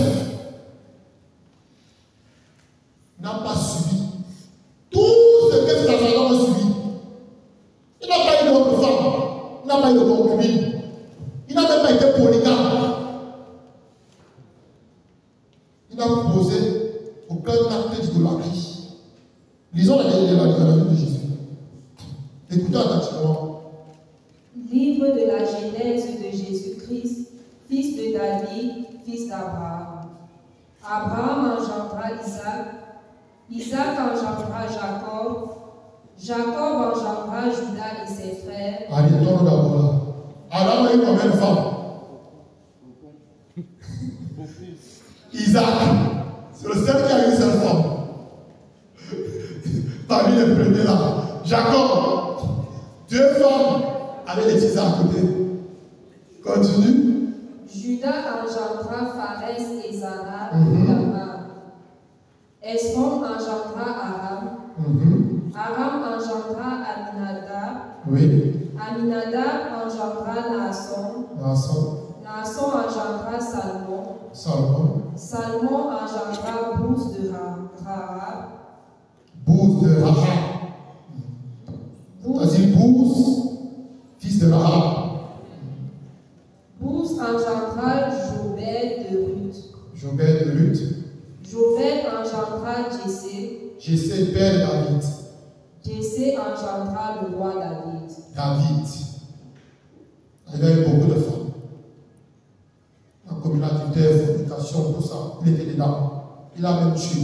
n'a pas subi tout ce que ses ascendants ont subi. Il n'a pas eu d'autre femme, il n'a pas eu de concubine, il n'a même pas été polygame. Il n'a posé aucun acte d'idolâtrie. Lisons la généalogie de Jésus. Écoutez attentivement. Livre de la Genèse de Jésus-Christ, fils de David, fils d'Abraham. Abraham engendra Isaac, Isaac engendra Jacob, Jacob engendra Judas et ses frères. Arrêtons d'abord là. Adam a eu combien de femmes? Isaac, c'est le seul qui a eu une seule femme. Parmi les premiers là. Jacob, 2 femmes avec les petits à côté. Continue. Judas engendra Pharès et Zara et Tamar. Esrom engendra Aram. Aram engendra Aminadab. Oui. Aminadab engendra Naasson. Naasson engendra Salmon. Salmon engendra Bouz de Rahab. Vas-y, Bouz, fils de Rahab. Bouz engendra Jobed de Ruth. Jobed engendra Jessé. Jessé, père de David. Jessé engendra le roi David. Il avait beaucoup de femmes. La communauté, fornication, tout ça. Il était dedans. Il a même tué.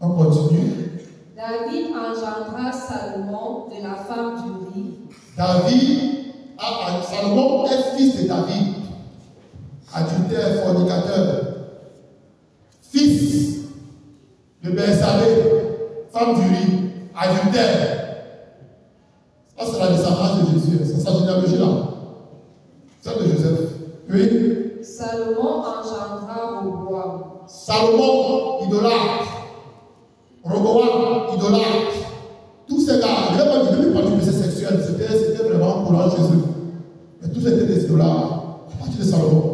On continue. David engendra Salomon de la femme d'Uri. Salomon est fils de David, adultère, fornicateur, fils de Bersabée, femme d'Uri, adultère. Ça, c'est la descendance de Jésus, c'est sa généalogie là. Celle de Joseph. Oui. Salomon engendra Roboam. Salomon, idolâtre. Roboam, idolâtre. Tous ces gars, je ne vais pas parler de péché sexuel, c'était vraiment courant chez eux. Mais tous étaient des idolâtres, à partir de Salomon.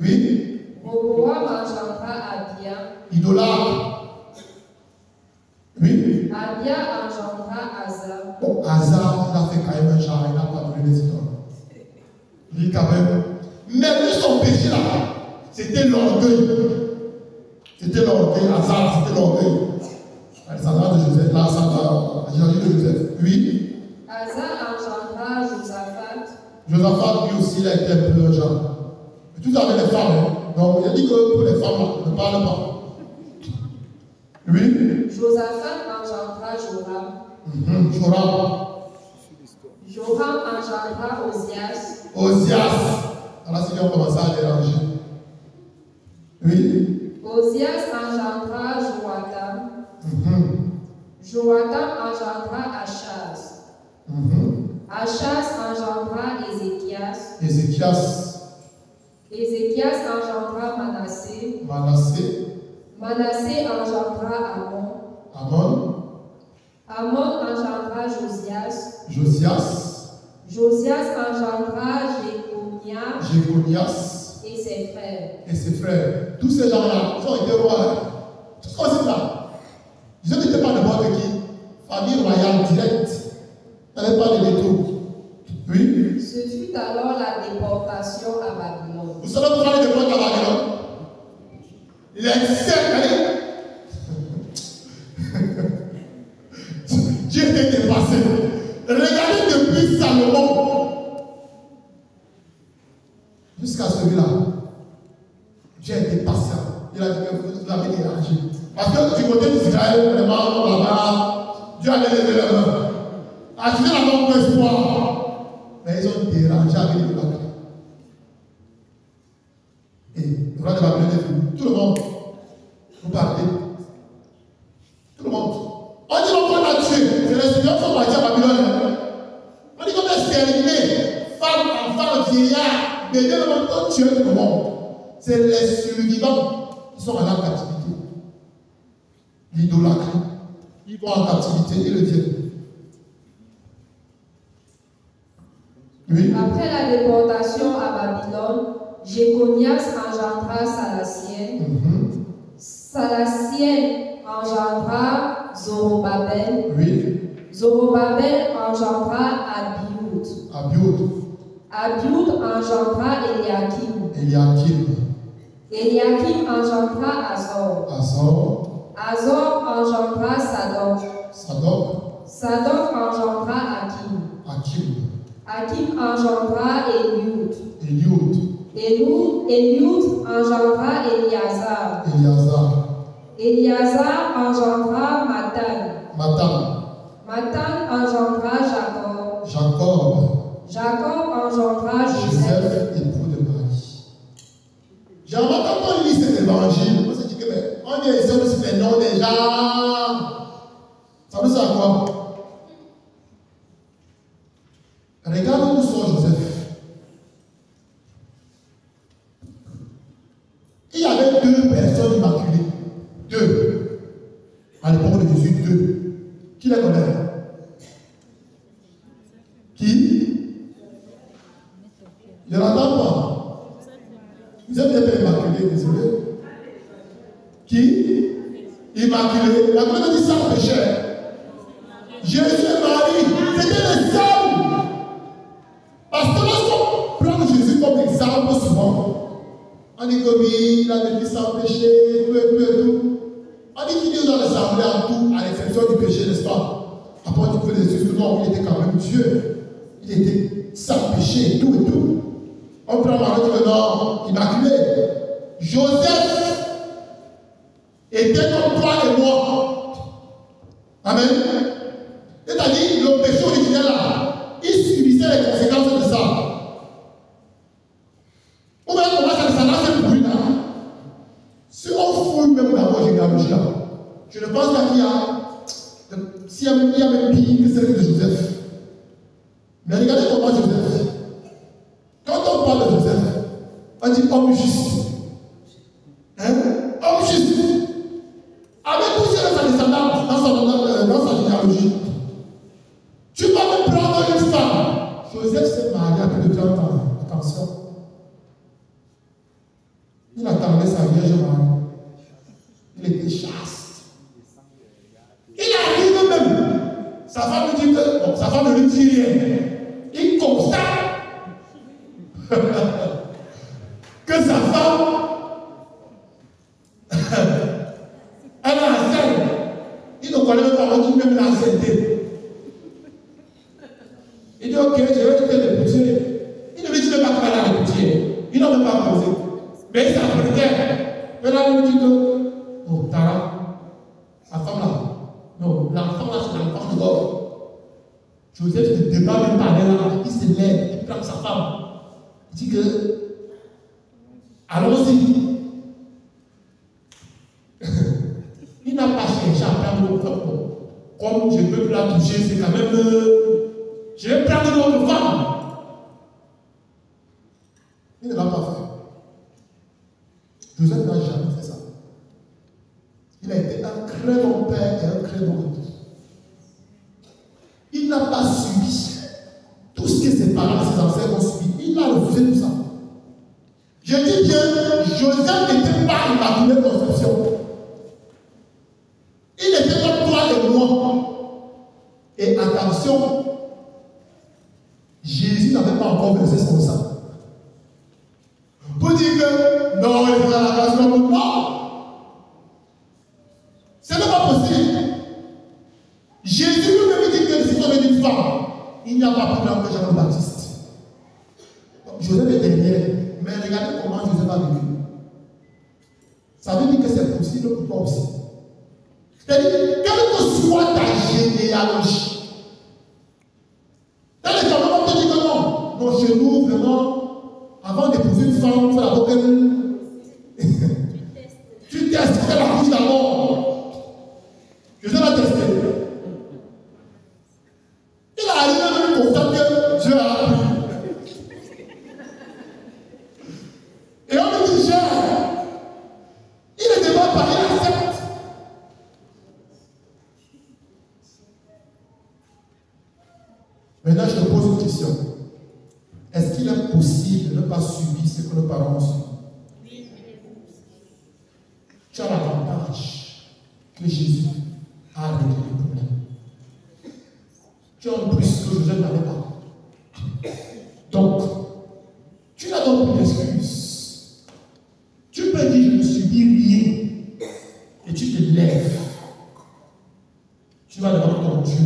Oui. Roboam engendra Abia. Idolâtre. Oui. Abia engendra Asa. Bon, Asa, il a fait quand même un genre, il n'a pas donné les idoles. Lui, quand même. Mais lui, son péché là, c'était l'orgueil. C'était l'orgueil, Asa, c'était l'orgueil. La descendance de Joseph, là, la généalogie de Joseph. Oui. Asa engendra Josaphat. Josaphat, lui aussi, il a été un peu un genre. Mais tout avec les femmes. Hein. Donc, il a dit que pour les femmes, là, ne parle pas. Oui. Josaphat engendra Joram. Joram engendra Osias. Alors, si on commence à déranger. Oui. Osias engendra Joatam. Joatam engendra Achaz. Achaz engendra Ézéchias. Ézéchias engendra Manassé. Manassé engendra Amon. Amon engendra Josias. Josias engendra Jéconias et ses frères. Tous ces gens-là, ils ont été rois. Tous comme ça. Ils n'étaient pas n'importe qui. Famille royale directe. Ils n'avaient pas de détour. Oui. Ce fut alors la déportation à Babylone. Vous savez pourquoi les déportés à Babylone? Les sept. Dieu était dépassé. Regardez depuis Salomon jusqu'à celui-là. Dieu était patient. Il a dit que vous avez dérangé. Parce que du côté d'Israël, vraiment, là-bas, Dieu allait lever la main. Acheter la main pour espoir. Mais ils ont dérangé avec les Babylone. Et le roi de Babylone est venu. Tout le monde, vous partez. Tout le monde. On dit qu'on a tué. C'est les espions qui sont partis à Babylone. On dit qu'on a exterminé. Femmes, enfants, vieillards, bébés, le monde, on tue tout le monde. C'est les survivants qui sont allés en captivité. L'idolâtrie. Ils vont en captivité, ils le viennent. Oui. Après la déportation à Babylone, Jéconias engendra Salaciel engendra Zorobabel. Oui. Zorobabel engendra Abiud engendra Eliakim engendra Azor engendra Sadok engendra Akim engendra Eliud engendra Éliazar engendra Matan engendra Jacob engendra Joseph. Époux de Marie. J'ai remarqué quand on lit cet évangile, on se dit que on vient ici, on dit les noms des gens. Ça nous sert à quoi? Regarde où sont Joseph. Il y avait deux personnes immaculées. Deux. À l'époque de Jésus, deux. Qui les connaît? Qui? Je n'entends pas. Vous êtes bien immaculé, désolé. Qui? Immaculé. La Bible dit sans péché. Jésus et Marie, c'était les seuls. Parce que lorsqu'on prend Jésus comme exemple souvent, on dit que oui, il a vécu sans péché, tout. On dit qu'il est dans l'assemblée en tout, à l'exception du péché, n'est-ce pas? Après, on dit que les excuses, non, il était quand même Dieu. Il était sans péché, tout. On prend Marie dit que non, immaculé. Joseph était comme toi et moi. Amen. C'est-à-dire, le péché originel là, il subissait les conséquences de ça. On va commencer à descendre cette bruit là. Si on fouille même dans vos généalogies là, je ne pense pas qu'il y a, il y a même pire que celle de Joseph. Mais regardez comment Joseph. Quand on parle de Joseph, on dit homme juste. Hein? Homme juste. Avec tout ça, sa descendance dans sa généalogie. Tu vas me prendre une femme. Joseph s'est marié à plus de 30 ans. Attention. Il attendait sa vierge Marie. Il était chaste. Il arrive même. Sa femme lui dit que. Bon, sa femme ne lui dit rien. Il constate que sa femme elle est enceinte. Il ne connaît même pas qui même l'enceinte. Il dit ok, je vais te l'épouser. Il ne lui dit même pas qu'il va l'épouser. Il n'a même pas posé. Mais il s'apprêtait. Maintenant, il lui dit que oh, Tara, sa femme là. Non, l'enfant là, c'est l'enfant de God. Joseph ne débat même pas là. Il se lève, il prend sa femme. Il dit que allons-y. touché, c'est quand même. Je vais prendre une autre femme. Il ne l'a pas fait. Joseph n'a jamais fait ça. Il a été un très bon père et un très bon époux. Il n'a pas subi tout ce que ses parents, ses ancêtres ont subi. Il a refusé tout ça. Je dis bien, Joseph n'était pas immaculé de conception. Il était comme toi et moi. Et attention, Jésus n'avait pas encore versé son sang. Pour dire que non, il est dans la grâce de Dieu. Non! Ce n'est pas possible. Jésus lui-même dit que si on est une femme, il n'y a pas plus grand que Jean le Baptiste. Joseph est derrière, mais regardez comment Joseph a vécu. Ça veut dire que c'est possible pour toi aussi. C'est-à-dire, quelle que soit ta généalogie, dans les temps, on te dit que non, non, chez nous, vraiment, avant d'épouser une femme, il faut d'abord qu'elle. Tu testes qu'elle accouche d'abord. Joseph a testé. Il a arrivé à me constater que Dieu a appris. Et on me dit, il ne demande pas, il accepte. Maintenant, je te pose une question. Est-ce qu'il est possible de ne pas subir ce que nos parents ont subi? Tu as l'avantage que Jésus a réglé le problème. Tu as en plus que Joseph n'avait pas. Donc, tu n'as donc plus d'excuses. Tu peux dire, je ne subis rien. Et tu te lèves. Tu vas devant ton Dieu.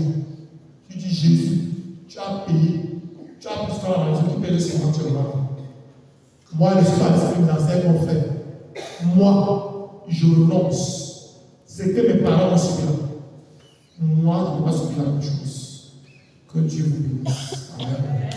Tu dis, Jésus, tu as payé. Tu as plus qu'à la maison, tu payes le 50 €. Moi, je ne suis pas les anciens qu'on fait. Moi, je renonce. C'est que mes parents ont subi. Moi, je ne vais pas subir la même chose. Que Dieu vous bénisse. Amen.